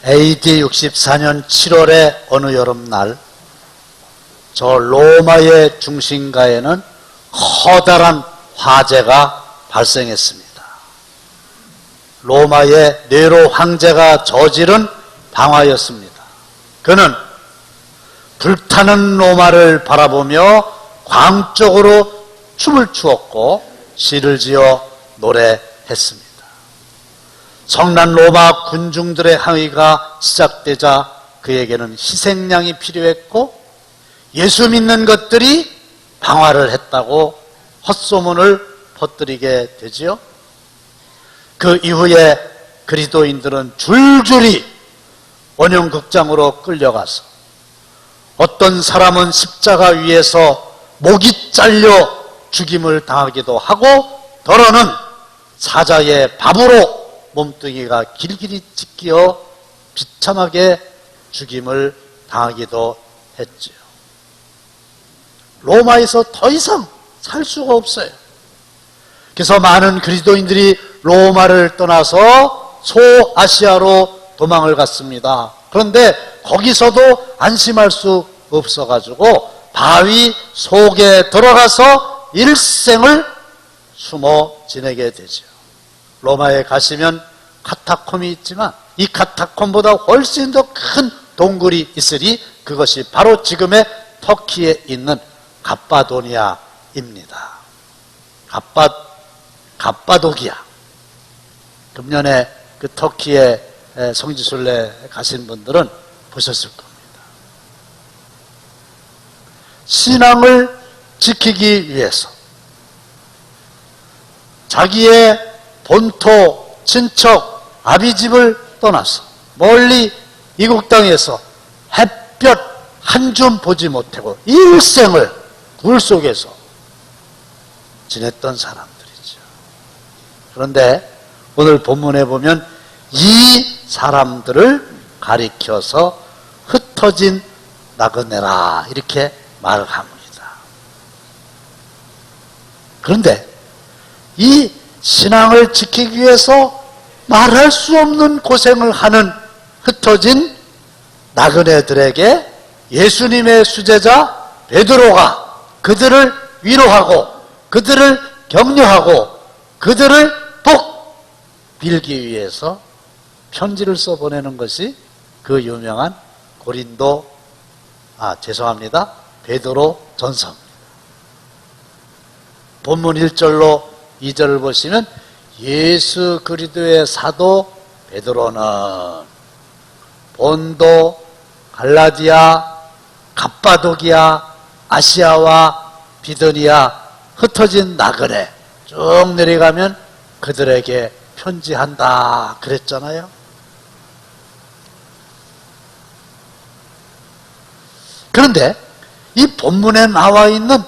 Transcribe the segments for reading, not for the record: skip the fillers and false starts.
AD 64년 7월의 어느 여름날, 저 로마의 중심가에는 커다란 화재가 발생했습니다. 로마의 네로 황제가 저지른 방화였습니다. 그는 불타는 로마를 바라보며 광적으로 춤을 추었고 시를 지어 노래했습니다. 성난 로마 군중들의 항의가 시작되자 그에게는 희생양이 필요했고 예수 믿는 것들이 방화를 했다고 헛소문을 퍼뜨리게 되지요. 그 이후에 그리스도인들은 줄줄이 원형극장으로 끌려가서 어떤 사람은 십자가 위에서 목이 잘려 죽임을 당하기도 하고, 더러는 사자의 밥으로 몸뚱이가 길길이 찢겨 비참하게 죽임을 당하기도 했지요. 로마에서 더 이상 살 수가 없어요. 그래서 많은 그리스도인들이 로마를 떠나서 소아시아로 도망을 갔습니다. 그런데 거기서도 안심할 수 없어가지고 바위 속에 들어가서 일생을 숨어 지내게 되죠. 로마에 가시면 카타콤이 있지만 이 카타콤보다 훨씬 더 큰 동굴이 있으니 그것이 바로 지금의 터키에 있는 갑바도니아입니다. 갑바도기아. 금년에 그 터키에 성지순례 가신 분들은 보셨을 겁니다. 신앙을 지키기 위해서 자기의 본토, 친척, 아비집을 떠나서 멀리 이국 땅에서 햇볕 한 줌 보지 못하고 일생을 굴 속에서 지냈던 사람들이죠. 그런데 오늘 본문에 보면 이 사람들을 가리켜서 흩어진 나그네라 이렇게 말을 합니다. 그런데 이 신앙을 지키기 위해서 말할 수 없는 고생을 하는 흩어진 나그네들에게 예수님의 수제자 베드로가 그들을 위로하고 그들을 격려하고 그들을 복 빌기 위해서 편지를 써보내는 것이 그 유명한 베드로 전서입니다. 본문 1절로 2절을 보시면 예수 그리스도의 사도 베드로는 본도, 갈라디아, 갑바도기아, 아시아와 비드니아 흩어진 나그네 쭉 내려가면 그들에게 편지한다 그랬잖아요. 그런데 이 본문에 나와 있는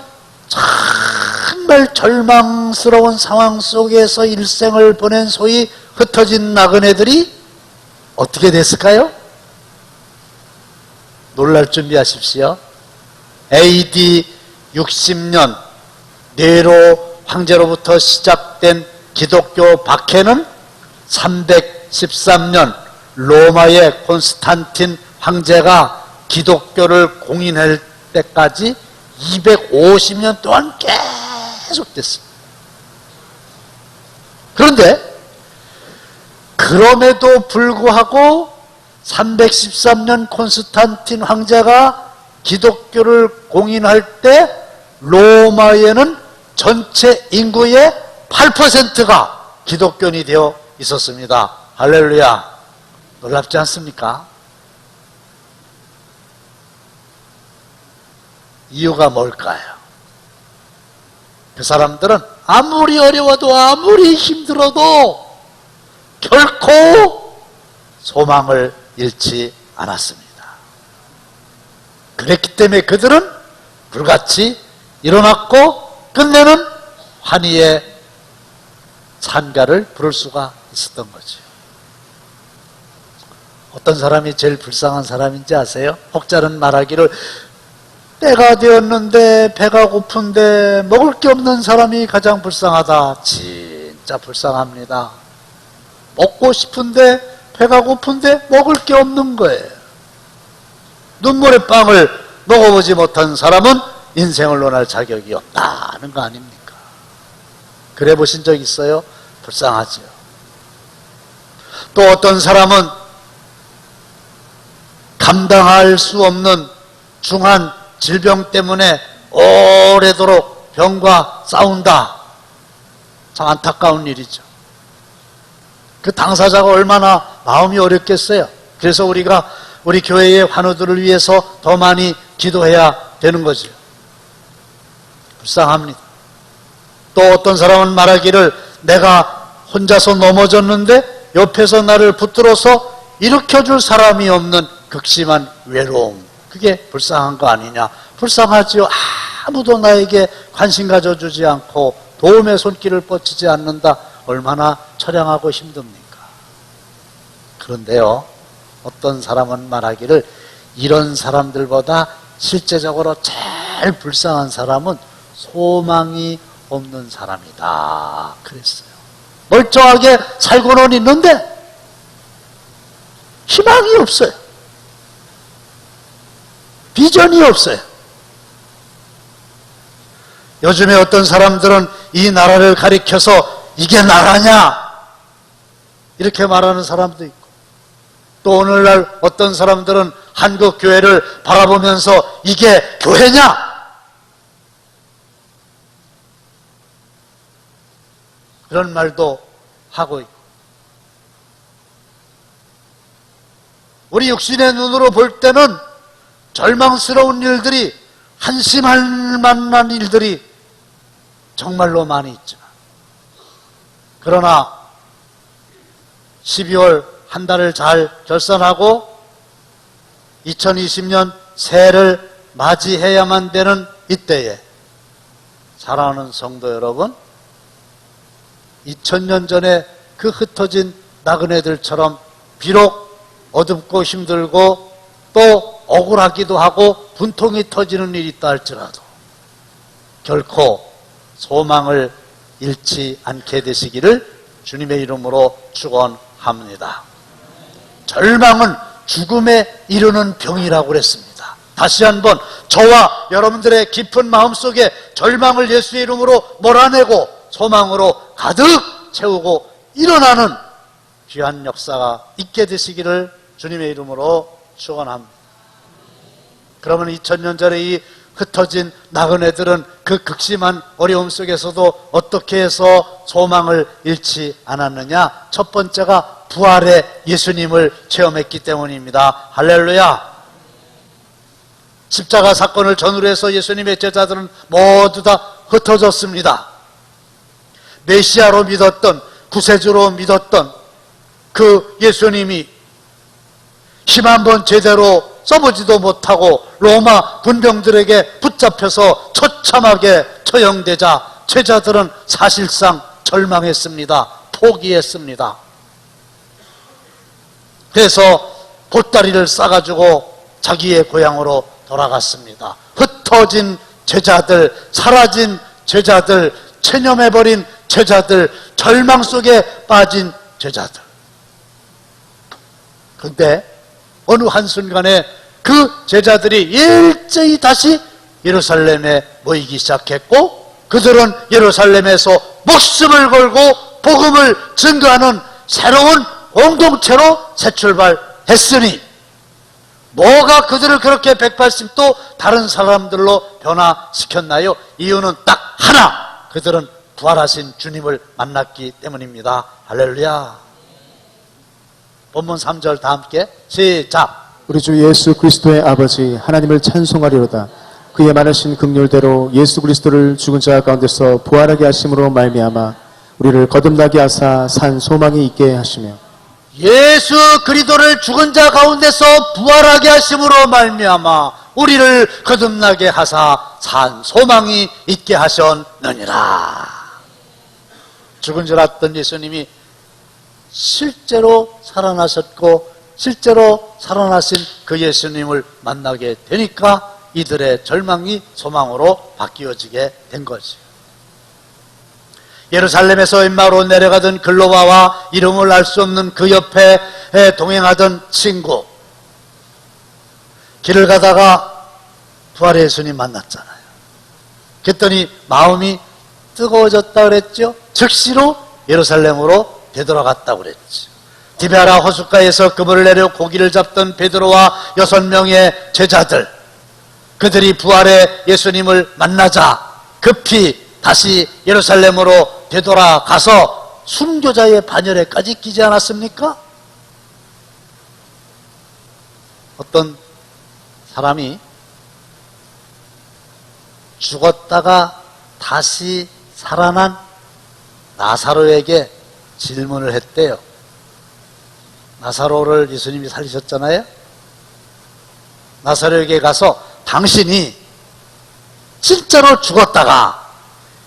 정말 절망스러운 상황 속에서 일생을 보낸 소위 흩어진 나그네들이 어떻게 됐을까요? 놀랄 준비하십시오. AD 60년 네로 황제로부터 시작된 기독교 박해는 313년 로마의 콘스탄틴 황제가 기독교를 공인할 때까지 250년 동안 계속됐습니다. 그런데 그럼에도 불구하고 313년 콘스탄틴 황제가 기독교를 공인할 때 로마에는 전체 인구의 8%가 기독교인이 되어 있었습니다. 할렐루야. 놀랍지 않습니까? 이유가 뭘까요? 그 사람들은 아무리 어려워도 아무리 힘들어도 결코 소망을 잃지 않았습니다. 그랬기 때문에 그들은 불같이 일어났고 끝내는 환희의 찬가를 부를 수가 있었던 거죠. 어떤 사람이 제일 불쌍한 사람인지 아세요? 혹자는 말하기를 때가 되었는데 배가 고픈데 먹을 게 없는 사람이 가장 불쌍하다. 진짜 불쌍합니다. 먹고 싶은데 배가 고픈데 먹을 게 없는 거예요. 눈물의 빵을 먹어보지 못한 사람은 인생을 논할 자격이 없다는 거 아닙니까? 그래 보신 적 있어요? 불쌍하죠. 또 어떤 사람은 감당할 수 없는 중한 질병 때문에 오래도록 병과 싸운다. 참 안타까운 일이죠. 그 당사자가 얼마나 마음이 어렵겠어요. 그래서 우리가 우리 교회의 환우들을 위해서 더 많이 기도해야 되는 거죠. 불쌍합니다. 또 어떤 사람은 말하기를 내가 혼자서 넘어졌는데 옆에서 나를 붙들어서 일으켜줄 사람이 없는 극심한 외로움. 그게 불쌍한 거 아니냐. 불쌍하지요. 아무도 나에게 관심 가져주지 않고 도움의 손길을 뻗치지 않는다. 얼마나 처량하고 힘듭니까? 그런데요, 어떤 사람은 말하기를 이런 사람들보다 실제적으로 제일 불쌍한 사람은 소망이 없는 사람이다. 그랬어요. 멀쩡하게 살고는 있는데 희망이 없어요. 비전이 없어요. 요즘에 어떤 사람들은 이 나라를 가리켜서 이게 나라냐? 이렇게 말하는 사람도 있고, 또 오늘날 어떤 사람들은 한국 교회를 바라보면서 이게 교회냐? 그런 말도 하고 있고, 우리 육신의 눈으로 볼 때는 절망스러운 일들이, 한심할 만한 일들이 정말로 많이 있지만, 그러나 12월 한 달을 잘 결산하고 2020년 새해를 맞이해야만 되는 이때에 사랑하는 성도 여러분, 2000년 전에 그 흩어진 나그네들처럼 비록 어둡고 힘들고 또 억울하기도 하고 분통이 터지는 일이 있다 할지라도 결코 소망을 잃지 않게 되시기를 주님의 이름으로 축원합니다. 절망은 죽음에 이르는 병이라고 그랬습니다. 다시 한번 저와 여러분들의 깊은 마음속에 절망을 예수의 이름으로 몰아내고 소망으로 가득 채우고 일어나는 귀한 역사가 있게 되시기를 주님의 이름으로 축원합니다. 그러면 2000년 전에 이 흩어진 나그네들은 그 극심한 어려움 속에서도 어떻게 해서 소망을 잃지 않았느냐? 첫 번째가 부활의 예수님을 체험했기 때문입니다. 할렐루야! 십자가 사건을 전후로 해서 예수님의 제자들은 모두 다 흩어졌습니다. 메시아로 믿었던, 구세주로 믿었던 그 예수님이 힘 한번 제대로 써보지도 못하고 로마 군병들에게 붙잡혀서 처참하게 처형되자 제자들은 사실상 절망했습니다. 포기했습니다. 그래서 보따리를 싸가지고 자기의 고향으로 돌아갔습니다. 흩어진 제자들, 사라진 제자들, 체념해버린 제자들, 절망 속에 빠진 제자들. 그런데 어느 한순간에 그 제자들이 일제히 다시 예루살렘에 모이기 시작했고, 그들은 예루살렘에서 목숨을 걸고 복음을 증거하는 새로운 공동체로 새 출발했으니, 뭐가 그들을 그렇게 180도 다른 사람들로 변화시켰나요? 이유는 딱 하나, 그들은 부활하신 주님을 만났기 때문입니다. 할렐루야. 본문 3절 다 함께 시작. 우리 주 예수 그리스도의 아버지 하나님을 찬송하리로다. 그의 많으신 긍휼대로 예수 그리스도를 죽은 자 가운데서 부활하게 하심으로 말미암아 우리를 거듭나게 하사 산 소망이 있게 하시며, 예수 그리스도를 죽은 자 가운데서 부활하게 하심으로 말미암아 우리를 거듭나게 하사 산 소망이 있게 하셨느니라. 죽은 줄 알았던 예수님이 실제로 살아나셨고, 실제로 살아나신 그 예수님을 만나게 되니까 이들의 절망이 소망으로 바뀌어지게 된 거죠. 예루살렘에서 엠마오로 내려가던 글로바와 이름을 알 수 없는 그 옆에 동행하던 친구, 길을 가다가 부활의 예수님 만났잖아요. 그랬더니 마음이 뜨거워졌다 그랬죠. 즉시로 예루살렘으로 되돌아갔다고 그랬죠. 디베라 호숫가에서 그물을 내려 고기를 잡던 베드로와 6명의 제자들, 그들이 부활의 예수님을 만나자 급히 다시 예루살렘으로 되돌아가서 순교자의 반열에까지 끼지 않았습니까? 어떤 사람이 죽었다가 다시 살아난 나사로에게 질문을 했대요. 나사로를 예수님이 살리셨잖아요. 나사로에게 가서 당신이 진짜로 죽었다가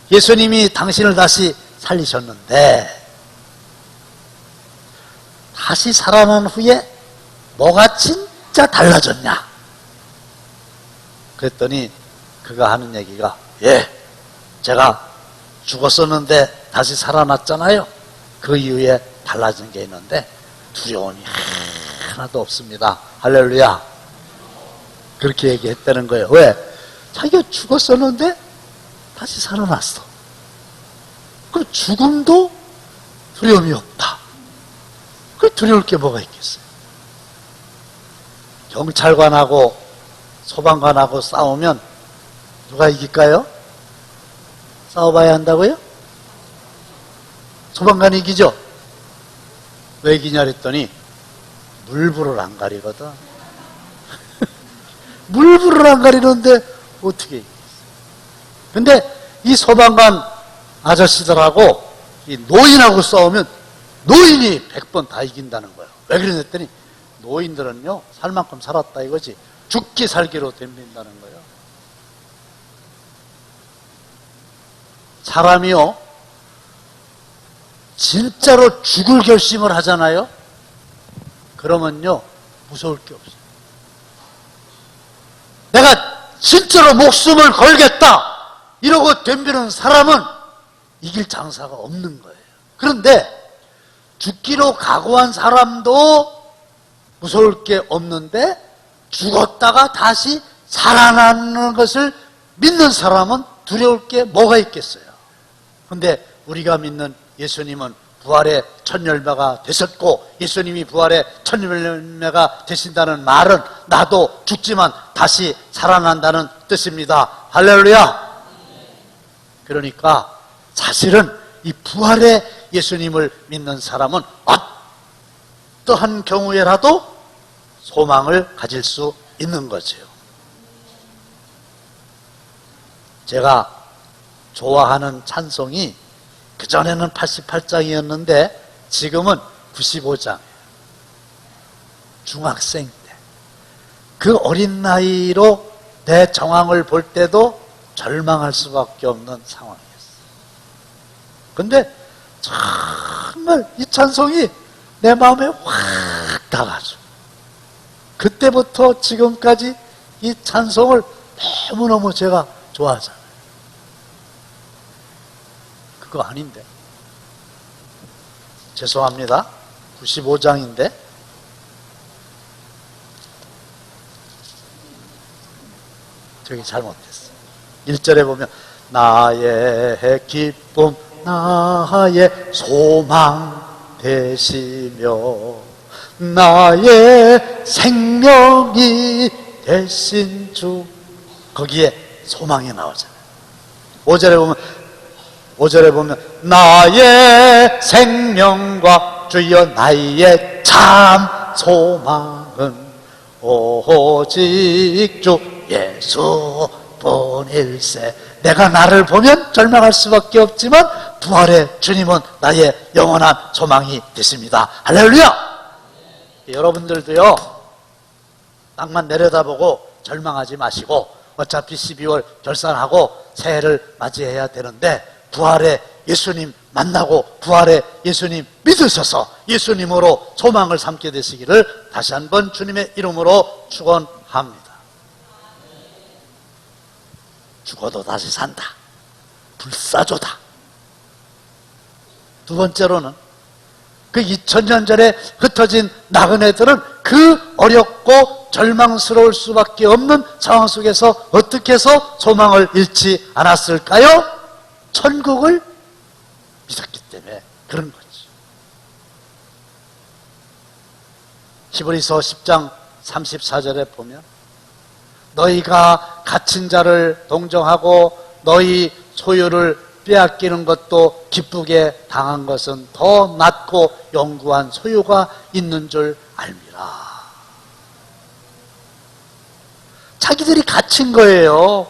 예수님이 당신을 다시 살리셨는데 다시 살아난 후에 뭐가 진짜 달라졌냐? 그랬더니 그가 하는 얘기가, 제가 죽었었는데 다시 살아났잖아요. 그 이후에 달라진 게 있는데 두려움이 하나도 없습니다. 할렐루야. 그렇게 얘기했다는 거예요. 왜? 자기가 죽었었는데 다시 살아났어. 그 죽음도 두려움이 없다. 그 두려울 게 뭐가 있겠어요? 경찰관하고 소방관하고 싸우면 누가 이길까요? 싸워봐야 한다고요? 소방관이 이기죠? 왜 이기냐 그랬더니 물불을 안 가리거든. 물불을 안 가리는데 어떻게 이기겠어요? 근데 이 소방관 아저씨들하고 이 노인하고 싸우면 노인이 100번 다 이긴다는 거예요. 왜 그러냐랬더니 노인들은요 살 만큼 살았다 이거지 죽기 살기로 덤빈다는 거예요. 사람이요 진짜로 죽을 결심을 하잖아요. 그러면요 무서울 게 없어요. 내가 진짜로 목숨을 걸겠다 이러고 덤비는 사람은 이길 장사가 없는 거예요. 그런데 죽기로 각오한 사람도 무서울 게 없는데 죽었다가 다시 살아나는 것을 믿는 사람은 두려울 게 뭐가 있겠어요. 그런데 우리가 믿는 예수님은 부활의 첫 열매가 되셨고 예수님이 부활의 첫 열매가 되신다는 말은 나도 죽지만 다시 살아난다는 뜻입니다. 할렐루야. 그러니까 사실은 이 부활의 예수님을 믿는 사람은 어떠한 경우에라도 소망을 가질 수 있는 거죠. 제가 좋아하는 찬송이 그전에는 88장이었는데 지금은 95장이에요. 중학생 때. 그 어린 나이로 내 정황을 볼 때도 절망할 수밖에 없는 상황이었어요. 근데 정말 이 찬송이 내 마음에 확 다가죠. 그때부터 지금까지 이 찬송을 너무너무 제가 좋아하잖아요. 그거 아닌데. 죄송합니다. 95장인데. 저기 잘못됐어요. 1절에 보면 나의 기쁨 나의 소망 되시며 나의 생명이 되신 주. 거기에 소망이 나오잖아요. 5절에 보면 나의 생명과 주여 나의 참 소망은 오직 주 예수 뿐일세. 내가 나를 보면 절망할 수밖에 없지만 부활의 주님은 나의 영원한 소망이 되십니다. 할렐루야. 여러분들도요 땅만 내려다보고 절망하지 마시고 어차피 12월 결산하고 새해를 맞이해야 되는데 부활의 예수님 만나고 부활의 예수님 믿으셔서 예수님으로 소망을 삼게 되시기를 다시 한번 주님의 이름으로 축원합니다. 죽어도 다시 산다. 불사조다. 두 번째로는 그 2000년 전에 흩어진 나그네들은 그 어렵고 절망스러울 수밖에 없는 상황 속에서 어떻게 해서 소망을 잃지 않았을까요? 천국을 믿었기 때문에 그런 거죠. 히브리서 10장 34절에 보면 너희가 갇힌 자를 동정하고 너희 소유를 빼앗기는 것도 기쁘게 당한 것은 더 낫고 영구한 소유가 있는 줄 알미라. 자기들이 갇힌 거예요.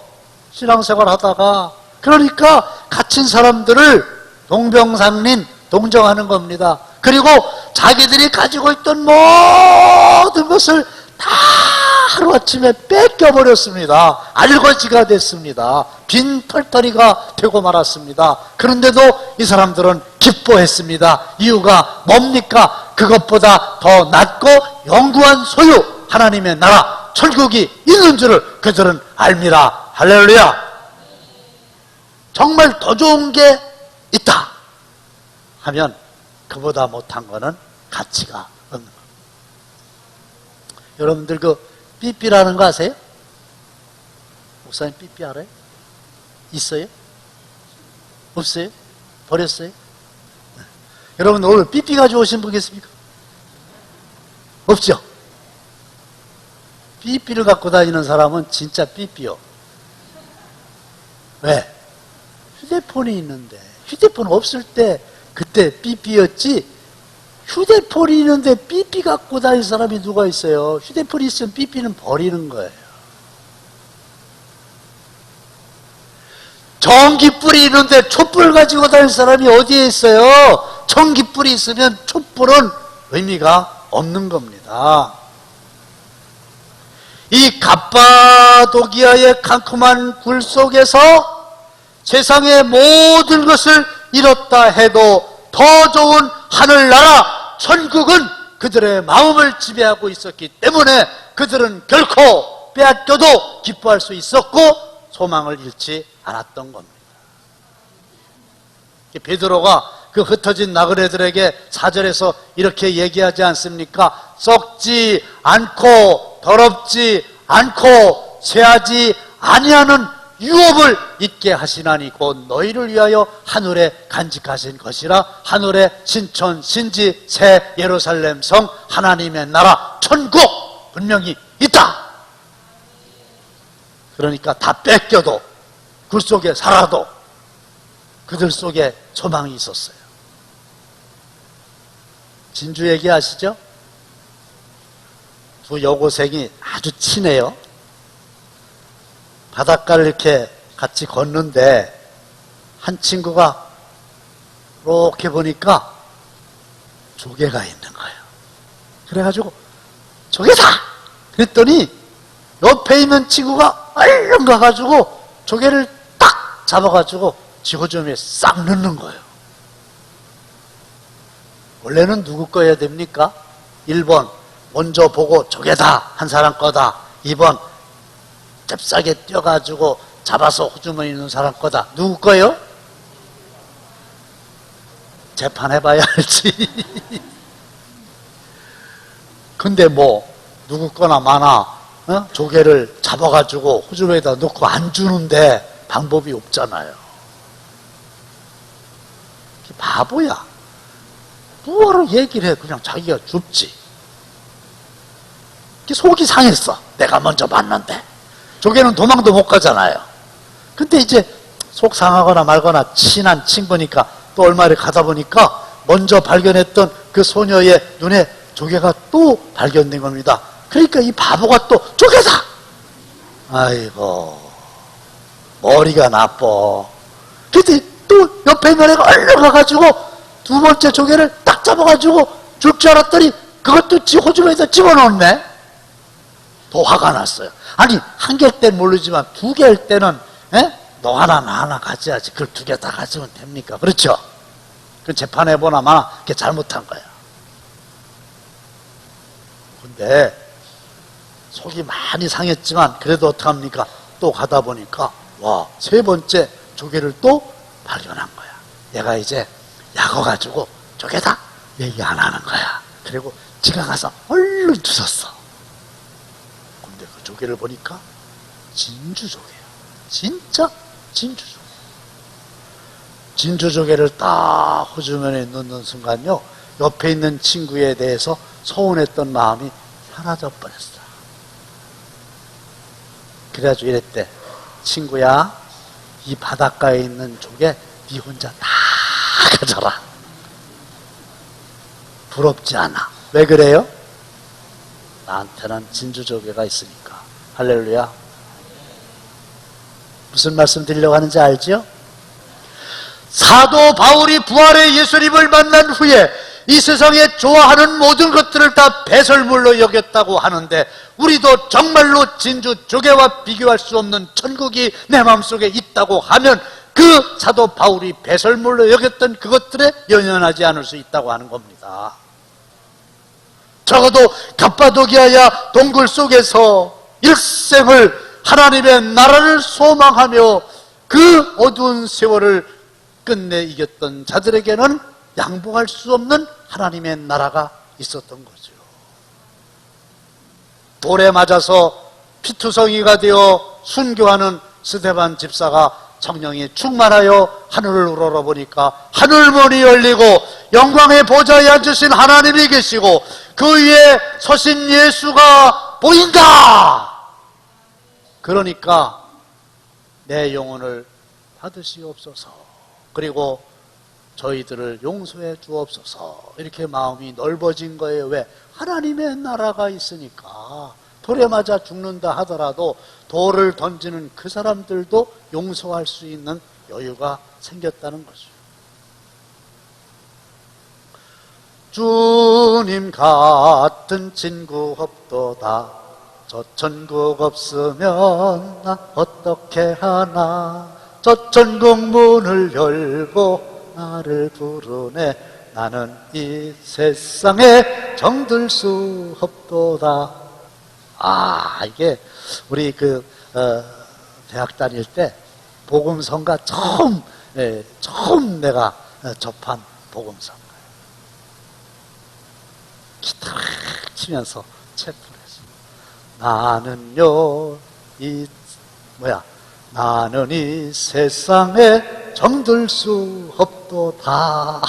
신앙생활 하다가. 그러니까 갇힌 사람들을 동병상린 동정하는 겁니다. 그리고 자기들이 가지고 있던 모든 것을 다 하루아침에 뺏겨버렸습니다. 알거지가 됐습니다. 빈 털터리가 되고 말았습니다. 그런데도 이 사람들은 기뻐했습니다. 이유가 뭡니까? 그것보다 더 낫고 영구한 소유, 하나님의 나라, 천국이 있는 줄을 그들은 알미라. 할렐루야. 정말 더 좋은 게 있다 하면 그보다 못한 거는 가치가 없는 거예요. 여러분들 그 삐삐라는 거 아세요? 목사님 삐삐 알아요? 있어요? 없어요? 버렸어요? 네. 여러분 오늘 삐삐 가지고 오신 분 계십니까? 없죠? 삐삐를 갖고 다니는 사람은 진짜 삐삐요. 왜? 휴대폰이 있는데 휴대폰 없을 때 그때 삐삐였지 휴대폰이 있는데 삐삐 갖고 다니는 사람이 누가 있어요? 휴대폰이 있으면 삐삐는 버리는 거예요. 전기불이 있는데 촛불 가지고 다니는 사람이 어디에 있어요? 전기불이 있으면 촛불은 의미가 없는 겁니다. 이 갑바도기아의 캄캄한 굴 속에서 세상의 모든 것을 잃었다 해도 더 좋은 하늘나라 천국은 그들의 마음을 지배하고 있었기 때문에 그들은 결코 빼앗겨도 기뻐할 수 있었고 소망을 잃지 않았던 겁니다. 베드로가 그 흩어진 나그네들에게 4절에서 이렇게 얘기하지 않습니까? 썩지 않고 더럽지 않고 쇠하지 아니하는 유업을 있게 하시나니 곧 너희를 위하여 하늘에 간직하신 것이라. 하늘에 신천 신지 새 예루살렘 성 하나님의 나라 천국 분명히 있다. 그러니까 다 뺏겨도 굴 속에 살아도 그들 속에 소망이 있었어요. 진주 얘기 아시죠? 두 여고생이 아주 친해요. 바닷가를 이렇게 같이 걷는데 한 친구가 이렇게 보니까 조개가 있는 거예요. 그래가지고 조개다! 그랬더니 옆에 있는 친구가 얼른 가가지고 조개를 딱 잡아가지고 지호점에 싹 넣는 거예요. 원래는 누구 거여야 됩니까? 1번 먼저 보고 조개다 한 사람 거다. 2번 잽싸게 뛰어가지고 잡아서 호주머니 있는 사람 거다. 누구 거요? 재판해봐야 알지. 근데 뭐 누구 거나 많아. 조개를 잡아가지고 호주머니에다 넣고 안 주는데 방법이 없잖아요. 바보야. 뭐하러 얘기를 해. 그냥 자기가 줍지. 속이 상했어. 내가 먼저 봤는데. 조개는 도망도 못 가잖아요. 근데 이제 속 상하거나 말거나 친한 친구니까 또 얼마를 가다 보니까 먼저 발견했던 그 소녀의 눈에 조개가 또 발견된 겁니다. 그러니까 이 바보가 또 조개다! 아이고 머리가 나빠. 근데 또 옆에 있는 애가 얼른 가가지고 두 번째 조개를 딱 잡아가지고 줄 줄 알았더니 그것도 지 호주머니에다 집어넣었네. 더 화가 났어요. 아니 한 개일 땐 모르지만 두 개일 때는 너 하나 나 하나 가져야지. 그걸 두 개 다 가지면 됩니까? 그렇죠? 그 재판해보나 마나 그게 잘못한 거야. 근데 속이 많이 상했지만 그래도 어떡합니까? 또 가다 보니까 와, 세 번째 조개를 또 발견한 거야. 얘가 이제 약어가지고 쪼개다 얘기 안 하는 거야. 그리고 지가 가서 얼른 주웠어. 근데 그 조개를 보니까 진주조개야. 진짜 진주조개. 진주조개를 딱 호주머니에 넣는 순간요, 옆에 있는 친구에 대해서 서운했던 마음이 사라져 버렸어. 그래가지고 이랬대. 친구야, 이 바닷가에 있는 조개 네 혼자 다 가져라. 부럽지 않아. 왜 그래요? 나한테는 진주조개가 있으니까. 할렐루야. 무슨 말씀 드리려고 하는지 알죠? 사도 바울이 부활의 예수님을 만난 후에 이 세상에 좋아하는 모든 것들을 다 배설물로 여겼다고 하는데, 우리도 정말로 진주조개와 비교할 수 없는 천국이 내 마음속에 있다고 하면 그 사도 바울이 배설물로 여겼던 그것들에 연연하지 않을 수 있다고 하는 겁니다. 적어도 갑바도기아야 동굴 속에서 일생을 하나님의 나라를 소망하며 그 어두운 세월을 끝내 이겼던 자들에게는 양보할 수 없는 하나님의 나라가 있었던 거죠. 돌에 맞아서 피투성이가 되어 순교하는 스데반 집사가 성령이 충만하여 하늘을 우러러보니까 하늘문이 열리고 영광의 보좌에 앉으신 하나님이 계시고 그 위에 서신 예수가 보인다. 그러니까 내 영혼을 받으시옵소서, 그리고 저희들을 용서해 주옵소서, 이렇게 마음이 넓어진 거예요. 왜? 하나님의 나라가 있으니까. 돌에 맞아 죽는다 하더라도 돌을 던지는 그 사람들도 용서할 수 있는 여유가 생겼다는 거죠. 주님 같은 친구 없도다. 저 천국 없으면 나 어떻게 하나. 저 천국 문을 열고 나를 부르네. 나는 이 세상에 정들 수 없도다. 이게 우리 대학 다닐 때 복음성가 처음 내가 접한 복음성가. 기타 치면서 체프를 했어. 나는요 나는 이 세상에 정들 수 없도다.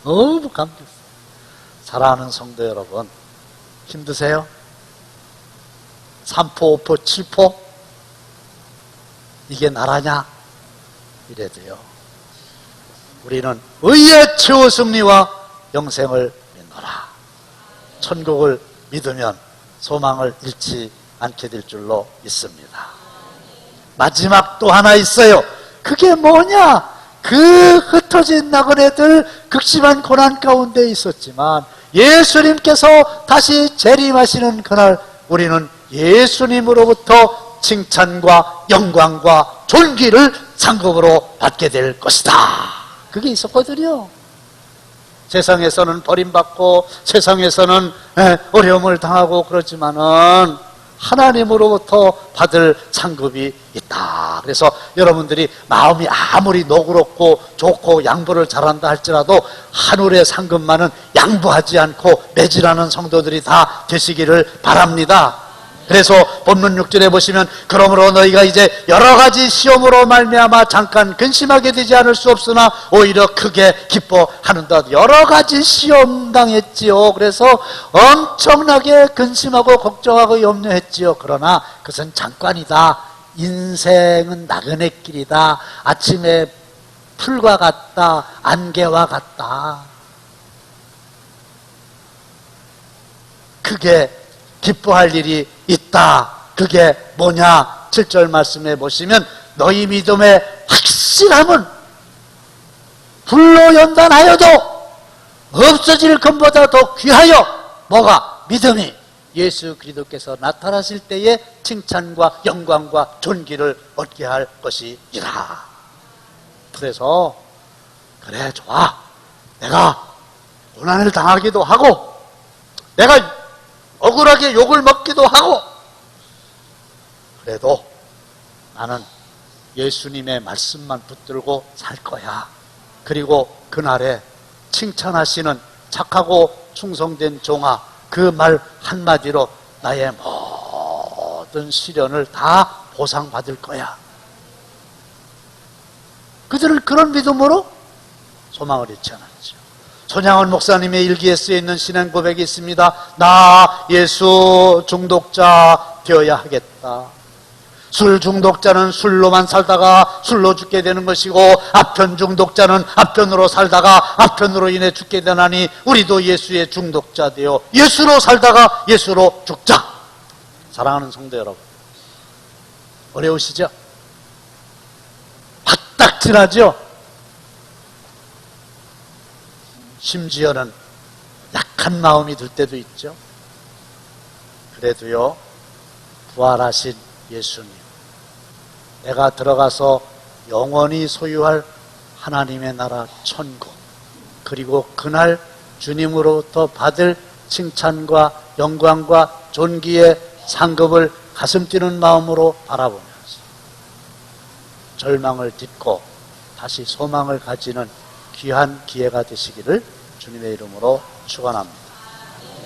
너무 감격했어요. 사랑하는 성도 여러분, 힘드세요? 3포, 5포, 7포? 이게 나라냐? 이래도요, 우리는 의의 최후 승리와 영생을 믿노라. 천국을 믿으면 소망을 잃지 않게 될 줄로 믿습니다. 마지막 또 하나 있어요. 그게 뭐냐? 그 흩어진 나그네들 극심한 고난 가운데 있었지만 예수님께서 다시 재림하시는 그날 우리는 예수님으로부터 칭찬과 영광과 존귀를 상급으로 받게 될 것이다. 그게 있었거든요. 세상에서는 버림받고 세상에서는 어려움을 당하고 그렇지만은 하나님으로부터 받을 상급이 있다. 그래서 여러분들이 마음이 아무리 너그럽고 좋고 양보를 잘한다 할지라도 하늘의 상급만은 양보하지 않고 매질하는 성도들이 다 되시기를 바랍니다. 그래서 본문 6절에 보시면 그러므로 너희가 이제 여러 가지 시험으로 말미암아 잠깐 근심하게 되지 않을 수 없으나 오히려 크게 기뻐하는다. 여러 가지 시험 당했지요. 그래서 엄청나게 근심하고 걱정하고 염려했지요. 그러나 그것은 잠깐이다. 인생은 나그네길이다. 아침에 풀과 같다. 안개와 같다. 크게 기뻐할 일이 있다. 그게 뭐냐? 7절 말씀에 보시면 너희 믿음의 확실함은 불로 연단하여도 없어질 것보다 더 귀하여 뭐가? 믿음이 예수 그리스도께서 나타나실 때에 칭찬과 영광과 존귀를 얻게 할 것이니라. 그래서 그래 좋아. 내가 고난을 당하기도 하고 내가 억울하게 욕을 먹기도 하고 그래도 나는 예수님의 말씀만 붙들고 살 거야. 그리고 그날에 칭찬하시는 착하고 충성된 종아, 그 말 한마디로 나의 모든 시련을 다 보상받을 거야. 그들은 그런 믿음으로 소망을 잃지 않았죠. 손양원 목사님의 일기에 쓰여있는 신앙 고백이 있습니다. 나 예수 중독자 되어야 하겠다. 술 중독자는 술로만 살다가 술로 죽게 되는 것이고, 아편 중독자는 아편으로 살다가 아편으로 인해 죽게 되나니, 우리도 예수의 중독자 되어 예수로 살다가 예수로 죽자. 사랑하는 성도 여러분, 어려우시죠? 화딱지나죠? 심지어는 약한 마음이 들 때도 있죠. 그래도요, 부활하신 예수님, 내가 들어가서 영원히 소유할 하나님의 나라 천국, 그리고 그날 주님으로부터 받을 칭찬과 영광과 존귀의 상급을 가슴 뛰는 마음으로 바라보면서 절망을 딛고 다시 소망을 가지는 귀한 기회가 되시기를 주님의 이름으로 축원합니다.